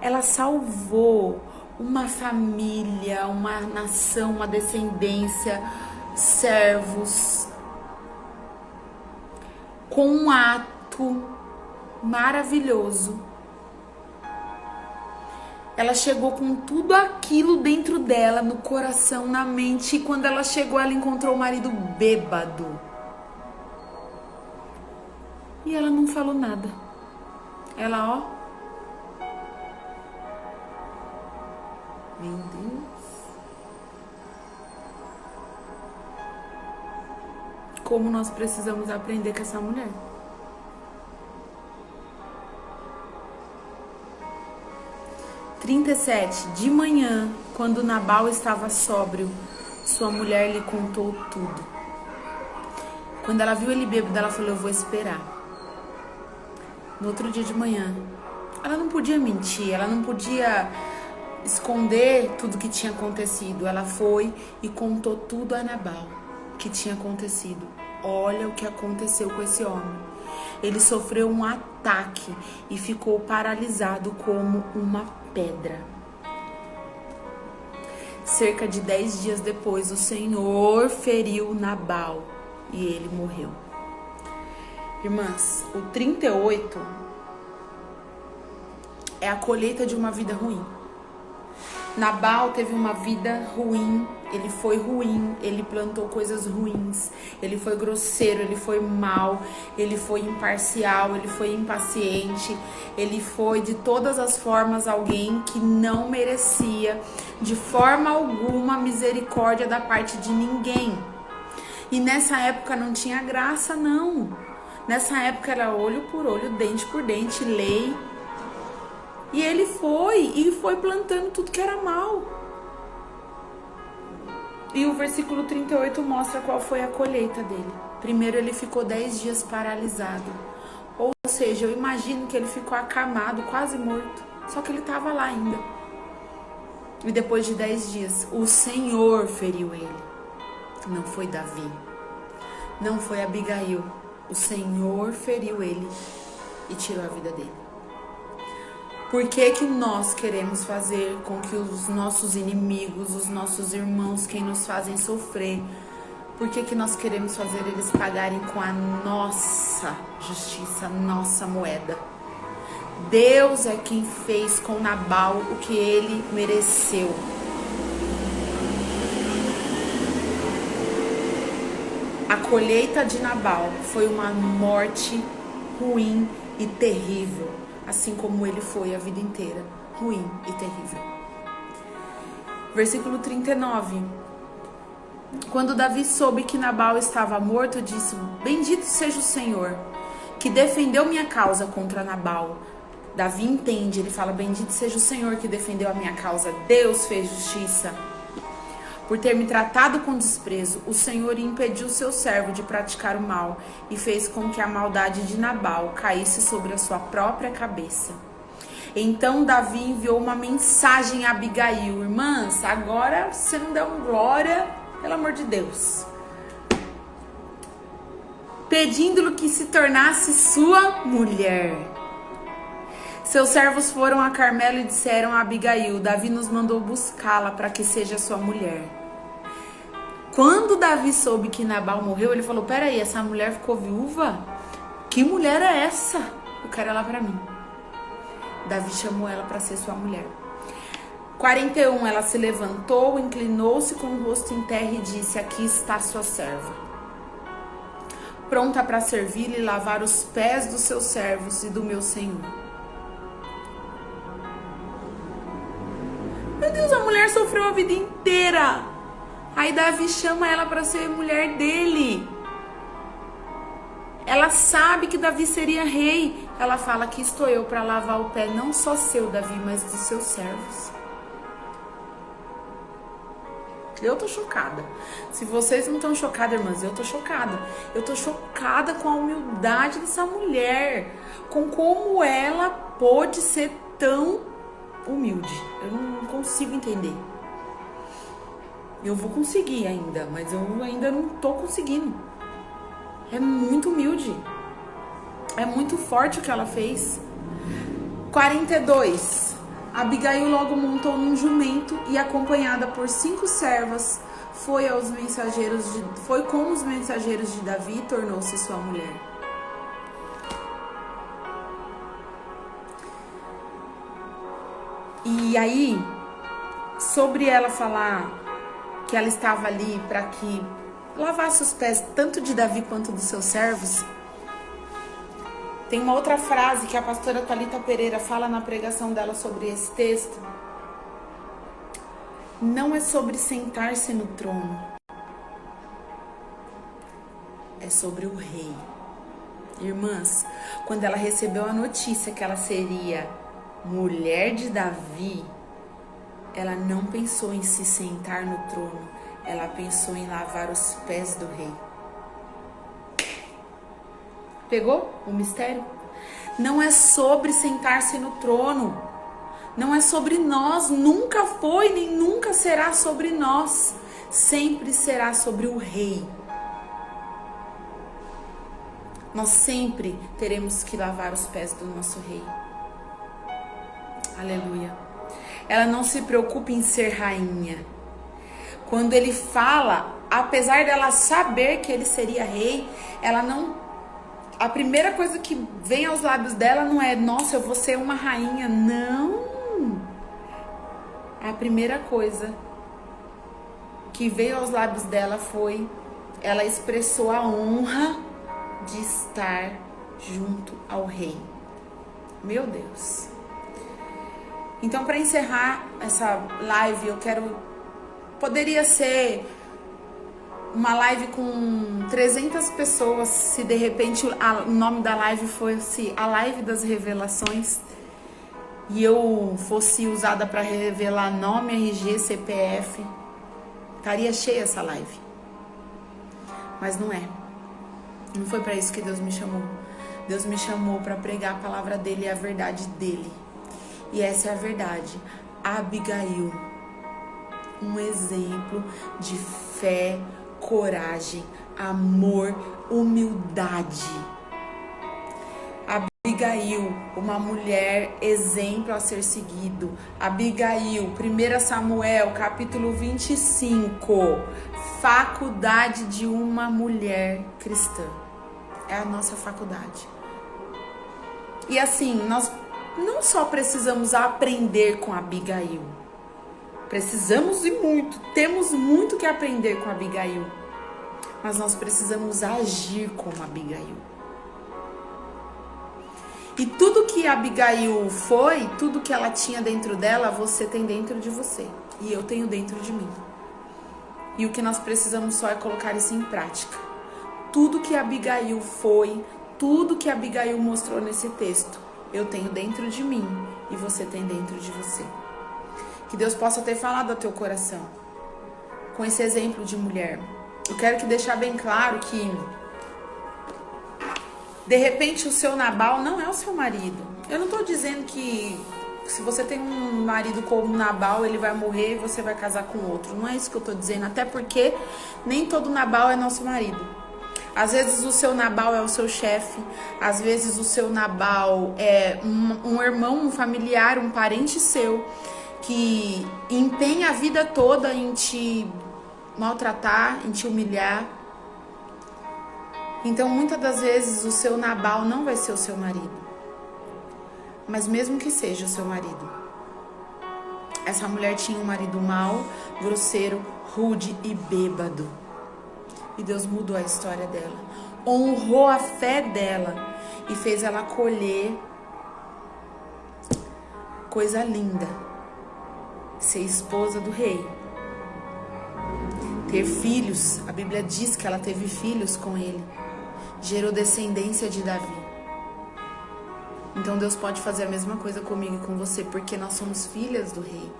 ela salvou uma família, uma nação, uma descendência, servos, com um ato maravilhoso. Ela chegou com tudo aquilo dentro dela, no coração, na mente. E quando ela chegou, ela encontrou o marido bêbado. E ela não falou nada. Ela, ó. Meu Deus. Como nós precisamos aprender com essa mulher. De manhã, quando Nabal estava sóbrio, sua mulher lhe contou tudo. Quando ela viu ele bêbado, ela falou: eu vou esperar. No outro dia de manhã, ela não podia mentir, ela não podia esconder tudo que tinha acontecido. Ela foi e contou tudo a Nabal que tinha acontecido. Olha o que aconteceu com esse homem. Ele sofreu um ataque e ficou paralisado como uma pedra. Cerca de 10 dias depois, o Senhor feriu Nabal e ele morreu. Irmãs, o 38 é a colheita de uma vida ruim. Nabal teve uma vida ruim, ele foi ruim, ele plantou coisas ruins, ele foi grosseiro, ele foi mau, ele foi imparcial, ele foi impaciente, ele foi de todas as formas alguém que não merecia de forma alguma misericórdia da parte de ninguém. E nessa época não tinha graça, não. Nessa época era olho por olho, dente por dente, lei. E ele foi plantando tudo que era mal. E o versículo 38 mostra qual foi a colheita dele. Primeiro, ele ficou 10 dias paralisado. Ou seja, eu imagino que ele ficou acamado, quase morto. Só que ele estava lá ainda. E depois de 10 dias, o Senhor feriu ele. Não foi Davi. Não foi Abigail. O Senhor feriu ele e tirou a vida dele. Por que que nós queremos fazer com que os nossos inimigos, os nossos irmãos, quem nos fazem sofrer, por que que nós queremos fazer eles pagarem com a nossa justiça, nossa moeda? Deus é quem fez com Nabal o que ele mereceu. A colheita de Nabal foi uma morte ruim e terrível, assim como ele foi a vida inteira, ruim e terrível. Versículo 39. Quando Davi soube que Nabal estava morto, disse: Bendito seja o Senhor, que defendeu minha causa contra Nabal. Davi entende, ele fala: Bendito seja o Senhor que defendeu a minha causa. Deus fez justiça. Por ter me tratado com desprezo, o Senhor impediu seu servo de praticar o mal e fez com que a maldade de Nabal caísse sobre a sua própria cabeça. Então Davi enviou uma mensagem a Abigail: Irmãs, agora você não deu glória, pelo amor de Deus, pedindo-lhe que se tornasse sua mulher. Seus servos foram a Carmelo e disseram a Abigail: Davi nos mandou buscá-la para que seja sua mulher. Quando Davi soube que Nabal morreu, ele falou: peraí, essa mulher ficou viúva? Que mulher é essa? Eu quero ela para mim. Davi chamou ela para ser sua mulher. 41, ela se levantou, inclinou-se com o rosto em terra e disse: aqui está sua serva, pronta para servir e lavar os pés dos seus servos e do meu senhor. Meu Deus, a mulher sofreu a vida inteira. Aí Davi chama ela para ser mulher dele. Ela sabe que Davi seria rei. Ela fala: aqui estou eu para lavar o pé, não só seu, Davi, mas dos seus servos. Eu tô chocada. Se vocês não estão chocadas, irmãs, eu tô chocada. Eu tô chocada com a humildade dessa mulher, com como ela pôde ser tão humilde. Eu não consigo entender. Eu vou conseguir ainda, mas eu ainda não tô conseguindo. É muito humilde. É muito forte o que ela fez. 42. Abigail logo montou num jumento e, acompanhada por 5 servas, foi com os mensageiros de Davi e tornou-se sua mulher. E aí, sobre ela falar que ela estava ali para que lavasse os pés tanto de Davi quanto dos seus servos, tem uma outra frase que a pastora Thalita Pereira fala na pregação dela sobre esse texto. Não é sobre sentar-se no trono, é sobre o rei. Irmãs, quando ela recebeu a notícia que ela seria mulher de Davi, ela não pensou em se sentar no trono, ela pensou em lavar os pés do rei. Pegou o mistério? Não é sobre sentar-se no trono, não é sobre nós, nunca foi nem nunca será sobre nós, sempre será sobre o rei. Nós sempre teremos que lavar os pés do nosso rei. Aleluia. Ela não se preocupa em ser rainha. Quando ele fala, apesar dela saber que ele seria rei, ela não... A primeira coisa que vem aos lábios dela não é: nossa, eu vou ser uma rainha. Não. A primeira coisa que veio aos lábios dela foi... Ela expressou a honra de estar junto ao rei. Meu Deus. Então, para encerrar essa live, eu quero... Poderia ser uma live com 300 pessoas, se de repente o nome da live fosse a live das revelações e eu fosse usada para revelar nome, RG, CPF, estaria cheia essa live. Mas não é. Não foi para isso que Deus me chamou. Deus me chamou para pregar a palavra dele e a verdade dele. E essa é a verdade. Abigail, um exemplo de fé, coragem, amor, humildade. Abigail, uma mulher exemplo a ser seguido. Abigail, 1 Samuel, capítulo 25, faculdade de uma mulher cristã. É a nossa faculdade. E assim, nós não só precisamos aprender com Abigail, precisamos e muito, temos muito que aprender com Abigail, mas nós precisamos agir como Abigail. E tudo que Abigail foi, tudo que ela tinha dentro dela, você tem dentro de você. E eu tenho dentro de mim. E o que nós precisamos só é colocar isso em prática. Tudo que Abigail foi, tudo que Abigail mostrou nesse texto, eu tenho dentro de mim e você tem dentro de você. Que Deus possa ter falado ao teu coração com esse exemplo de mulher. Eu quero que deixar bem claro que de repente o seu Nabal não é o seu marido. Eu não tô dizendo que se você tem um marido como Nabal, ele vai morrer e você vai casar com outro. Não é isso que eu tô dizendo, até porque nem todo Nabal é nosso marido. Às vezes o seu Nabal é o seu chefe, às vezes o seu Nabal é um irmão, um familiar, um parente seu, que empenha a vida toda em te maltratar, em te humilhar. Então, muitas das vezes, o seu Nabal não vai ser o seu marido. Mas mesmo que seja o seu marido, essa mulher tinha um marido mau, grosseiro, rude e bêbado. E Deus mudou a história dela, honrou a fé dela e fez ela colher coisa linda: ser esposa do rei, ter filhos. A Bíblia diz que ela teve filhos com ele, gerou descendência de Davi. Então Deus pode fazer a mesma coisa comigo e com você, porque nós somos filhas do rei.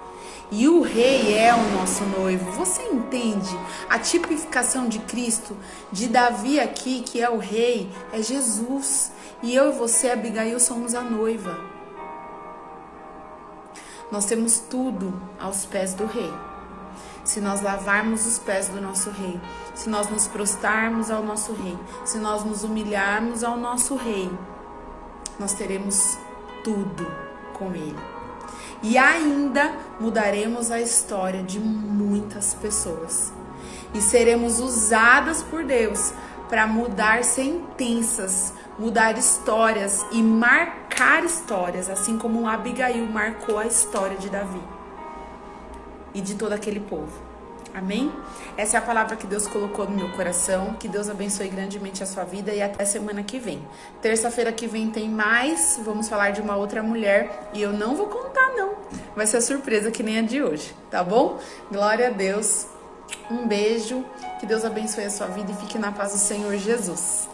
E o rei é o nosso noivo. Você entende? A tipificação de Cristo, de Davi aqui, que é o rei, é Jesus. E eu e você, Abigail, somos a noiva. Nós temos tudo aos pés do rei. Se nós lavarmos os pés do nosso rei, se nós nos prostrarmos ao nosso rei, se nós nos humilharmos ao nosso rei, nós teremos tudo com ele. E ainda mudaremos a história de muitas pessoas. E seremos usadas por Deus para mudar sentenças, mudar histórias e marcar histórias, assim como Abigail marcou a história de Davi e de todo aquele povo. Amém? Essa é a palavra que Deus colocou no meu coração. Que Deus abençoe grandemente a sua vida e até semana que vem. Terça-feira que vem tem mais. Vamos falar de uma outra mulher e eu não vou contar não. Vai ser surpresa que nem a de hoje, tá bom? Glória a Deus. Um beijo. Que Deus abençoe a sua vida e fique na paz do Senhor Jesus.